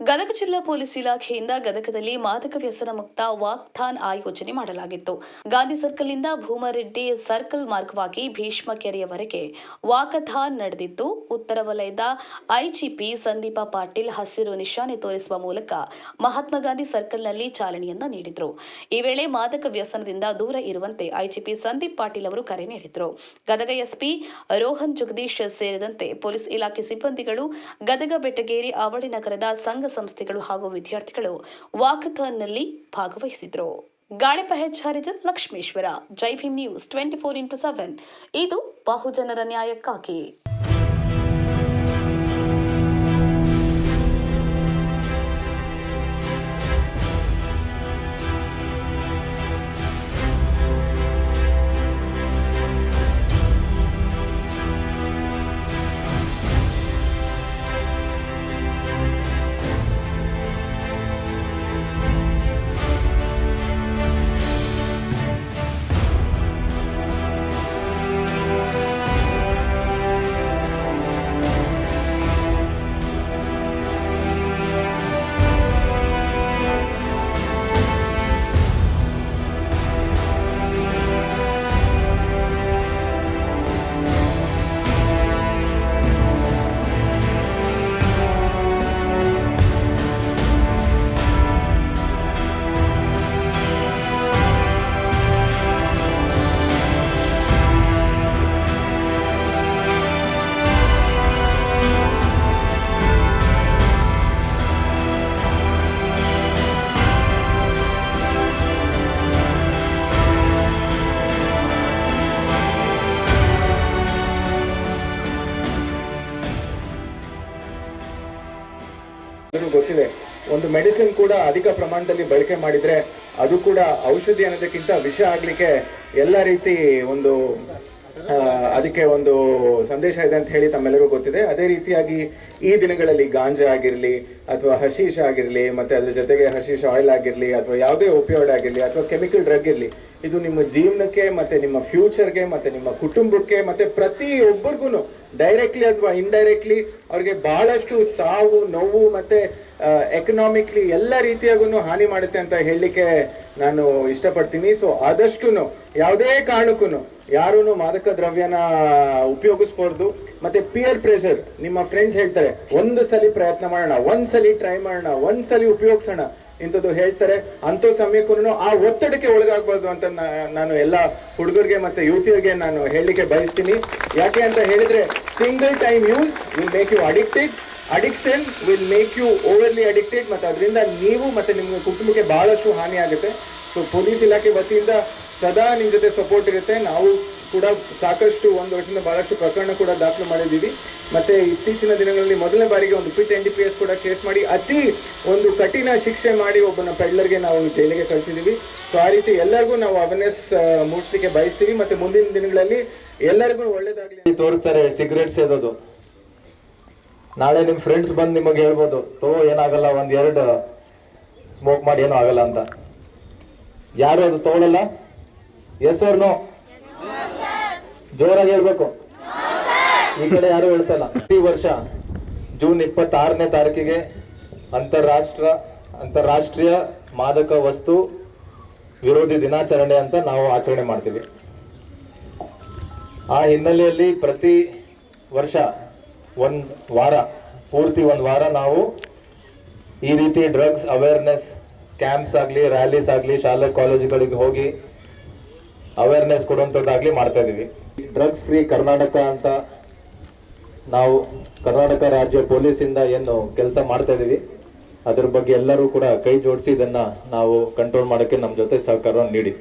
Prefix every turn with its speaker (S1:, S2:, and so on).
S1: ಗದಗ ಜಿಲ್ಲಾ ಪೊಲೀಸ್ ಇಲಾಖೆಯಿಂದ ಗದಗದಲ್ಲಿ ಮಾದಕ ವ್ಯಸನ ಮುಕ್ತ ವಾಕ್ಥಾನ್ ಆಯೋಜನೆ ಮಾಡಲಾಗಿತ್ತು. ಗಾಂಧಿ ಸರ್ಕಲ್ನಿಂದ ಭೂಮರೆಡ್ಡಿ ಸರ್ಕಲ್ ಮಾರ್ಗವಾಗಿ ಭೀಷ್ಮ ಕೆರೆಯವರೆಗೆ ವಾಕಥಾನ್ ನಡೆದಿದ್ದು, ಉತ್ತರ ವಲಯದ ಐಜಿಪಿ ಸಂದೀಪ ಪಾಟೀಲ್ ಹಸಿರು ನಿಶಾನೆ ತೋರಿಸುವ ಮೂಲಕ ಮಹಾತ್ಮ ಗಾಂಧಿ ಸರ್ಕಲ್ನಲ್ಲಿ ಚಾಲನೆಯನ್ನ ನೀಡಿದರು. ಈ ವೇಳೆ ಮಾದಕ ವ್ಯಸನದಿಂದ ದೂರ ಇರುವಂತೆ ಐಜಿಪಿ ಸಂದೀಪ್ ಪಾಟೀಲ್ ಅವರು ಕರೆ ನೀಡಿದರು. ಗದಗ ಎಸ್ಪಿ ರೋಹನ್ ಜಗದೀಶ್ ಸೇರಿದಂತೆ ಪೊಲೀಸ್ ಇಲಾಖೆ ಸಿಬ್ಬಂದಿಗಳು, ಗದಗ ಬೆಟಗೇರಿ ಅವಳಿ ನಗರದ ಸಂಘ ಸಂಸ್ಥೆಗಳು ಹಾಗೂ ವಿದ್ಯಾರ್ಥಿಗಳು ವಾಕಥಾನ್ನಲ್ಲಿ ಭಾಗವಹಿಸಿದರು. ಗಾಳಿಪಹೆಚ್ ಹರಿಜನ್, ಲಕ್ಷ್ಮೇಶ್ವರ, ಜೈ ಭೀಮ್ ನ್ಯೂಸ್ 24x7 ಇದು ಬಹುಜನರ ನ್ಯಾಯಕ್ಕಾಗಿ.
S2: ಗೊತ್ತಿದೆ, ಒಂದು ಮೆಡಿಸಿನ್ ಕೂಡ ಅಧಿಕ ಪ್ರಮಾಣದಲ್ಲಿ ಬಳಕೆ ಮಾಡಿದ್ರೆ ಅದು ಕೂಡ ಔಷಧಿ ಅನ್ನೋದಕ್ಕಿಂತ ವಿಷ ಆಗ್ಲಿಕ್ಕೆ ಎಲ್ಲ ರೀತಿ ಒಂದು ಅದಕ್ಕೆ ಒಂದು ಸಂದೇಶ ಇದೆ ಅಂತ ಹೇಳಿ ತಮ್ಮೆಲ್ಲರಿಗೂ ಗೊತ್ತಿದೆ. ಅದೇ ರೀತಿಯಾಗಿ ಈ ದಿನಗಳಲ್ಲಿ ಗಾಂಜಾ ಆಗಿರಲಿ ಅಥವಾ ಹಶೀಶ್ ಆಗಿರಲಿ, ಮತ್ತೆ ಅದ್ರ ಜೊತೆಗೆ ಹಶೀಶ್ ಆಯಿಲ್ ಆಗಿರಲಿ ಅಥವಾ ಯಾವುದೇ ಒಪಿಯಾಯ್ಡ್ ಆಗಿರಲಿ ಅಥವಾ ಕೆಮಿಕಲ್ ಡ್ರಗ್ ಇರಲಿ, ಇದು ನಿಮ್ಮ ಜೀವನಕ್ಕೆ ಮತ್ತೆ ನಿಮ್ಮ ಫ್ಯೂಚರ್ಗೆ ಮತ್ತೆ ನಿಮ್ಮ ಕುಟುಂಬಕ್ಕೆ ಮತ್ತೆ ಪ್ರತಿಯೊಬ್ಬರಿಗೂ ಡೈರೆಕ್ಟ್ಲಿ ಅಥವಾ ಇಂಡೈರೆಕ್ಟ್ಲಿ ಅವ್ರಿಗೆ ಬಹಳಷ್ಟು ಸಾವು, ನೋವು ಮತ್ತೆ ಎಕನಾಮಿಕ್ಲಿ ಎಲ್ಲ ರೀತಿಯಾಗೂ ಹಾನಿ ಮಾಡುತ್ತೆ ಅಂತ ಹೇಳಲಿಕ್ಕೆ ನಾನು ಇಷ್ಟಪಡ್ತೀನಿ. ಸೊ ಆದಷ್ಟು ಯಾವುದೇ ಕಾರಣಕ್ಕೂ ಯಾರೂ ಮಾದಕ ದ್ರವ್ಯನ ಉಪಯೋಗಿಸಬಾರ್ದು. ಮತ್ತೆ ಪಿಯರ್ ಪ್ರೆಷರ್, ನಿಮ್ಮ ಫ್ರೆಂಡ್ಸ್ ಹೇಳ್ತಾರೆ ಒಂದು ಸಲ ಪ್ರಯತ್ನ ಮಾಡೋಣ, ಒಂದ್ಸಲಿ ಟ್ರೈ ಮಾಡೋಣ, ಒಂದ್ಸಲಿ ಉಪಯೋಗಿಸೋಣ ಇಂಥದ್ದು ಹೇಳ್ತಾರೆ. ಅಂಥ ಸಮಯಕ್ಕೂ ಆ ಒತ್ತಡಕ್ಕೆ ಒಳಗಾಗಬಾರ್ದು ಅಂತ ನಾನು ಎಲ್ಲ ಹುಡುಗರಿಗೆ ಮತ್ತೆ ಯುವತಿಯರಿಗೆ ನಾನು ಹೇಳಲಿಕ್ಕೆ ಬಯಸ್ತೀನಿ. ಯಾಕೆ ಅಂತ ಹೇಳಿದ್ರೆ, single time use will make you addicted, addiction will make you overly addicted, ಮತ್ತೆ ಅದರಿಂದ ನೀವು ಮತ್ತೆ ನಿಮ್ಮ ಕುಟುಂಬಕ್ಕೆ ಬಹಳಷ್ಟು ಹಾನಿ ಆಗುತ್ತೆ. ಸೊ ಪೊಲೀಸ್ ಇಲಾಖೆ ವತಿಯಿಂದ ಸದಾ ನಿಮ್ಮ ಜೊತೆ ಸಪೋರ್ಟ್ ಇರುತ್ತೆ. ನಾವು ಕೂಡ ಸಾಕಷ್ಟು ಒಂದು ವರ್ಷದಿಂದ ಬಹಳಷ್ಟು ಪ್ರಕರಣ ಕೂಡ ದಾಖಲು ಮಾಡಿದ್ದೀವಿ. ಮತ್ತೆ ಇತ್ತೀಚಿನ ದಿನಗಳಲ್ಲಿ ಮೊದಲನೇ ಬಾರಿಗೆ ಒಂದು ಪಿಟ್ NDPS ಕೂಡ ಕೇಸ್ ಮಾಡಿ ಅತಿ ಒಂದು ಕಠಿಣ ಶಿಕ್ಷೆ ಮಾಡಿ ಒಬ್ಬನ ಪೆಡ್ಲರ್ಗೆ ನಾವು ಜೈಲಿಗೆ ಕಳಿಸಿದ್ದೀವಿ. ಸೊ ಆ ರೀತಿ ಎಲ್ಲರಿಗೂ ನಾವು ಅವೇರ್ನೆಸ್ ಮೂಡಿಸಲಿಕ್ಕೆ ಬಯಸ್ತೀವಿ. ಮತ್ತೆ ಮುಂದಿನ ದಿನಗಳಲ್ಲಿ ಎಲ್ಲರಿಗೂ ಒಳ್ಳೇದಾಗಲಿ. ತೋರಿಸ್ತಾರೆ ಸಿಗರೇಟ್ ಸೇದೋದು, ನಾಳೆ ನಿಮ್ ಫ್ರೆಂಡ್ಸ್ ಬಂದು ನಿಮಗೆ ಹೇಳ್ಬೋದು, ಏನಾಗಲ್ಲ, ಒಂದೆರಡು ಸ್ಮೋಕ್ ಮಾಡಿ ಏನೂ ಆಗಲ್ಲ ಅಂತ. ಯಾರು ಅದು ತಗೊಳ್ಳಲ್ಲ? Yes or no? ಜೋರಾಗಿ ಹೇಳ್ಬೇಕು. ಈ ಕಡೆ ಯಾರು ಹೇಳ್ತಲ್ಲ. ಪ್ರತಿ ವರ್ಷ ಜೂನ್ 26ನೇ ತಾರೀಕಿಗೆ ಅಂತಾರಾಷ್ಟ್ರೀಯ ಮಾದಕ ವಸ್ತು ವಿರೋಧಿ ದಿನಾಚರಣೆ ಅಂತ ನಾವು ಆಚರಣೆ ಮಾಡ್ತೀವಿ. ಆ ಹಿನ್ನೆಲೆಯಲ್ಲಿ ಪ್ರತಿ ವರ್ಷ ಪೂರ್ತಿ ಒಂದು ವಾರ ನಾವು ಈ ರೀತಿ ಡ್ರಗ್ಸ್ ಅವೇರ್ನೆಸ್ ಕ್ಯಾಂಪ್ಸ್ ಆಗಲಿ, ರ್ಯಾಲೀಸ್ ಆಗಲಿ, ಶಾಲೆ ಕಾಲೇಜುಗಳಿಗೆ ಹೋಗಿ ಅವೇರ್ನೆಸ್ ಕೊಡುವಂಥದ್ದಾಗ್ಲಿ ಮಾಡ್ತಾ ಇದೀವಿ. ಡ್ರಗ್ಸ್ ಫ್ರೀ ಕರ್ನಾಟಕ ಅಂತ ನಾವು ಕರ್ನಾಟಕ ರಾಜ್ಯ ಪೊಲೀಸಿಂದ ಏನು ಕೆಲಸ ಮಾಡ್ತಾ ಇದೀವಿ, ಅದ್ರ ಬಗ್ಗೆ ಎಲ್ಲರೂ ಕೂಡ ಕೈ ಜೋಡಿಸಿ ಇದನ್ನ ನಾವು ಕಂಟ್ರೋಲ್ ಮಾಡೋಕ್ಕೆ ನಮ್ಮ ಜೊತೆ ಸಹಕಾರವನ್ನು ನೀಡಿ.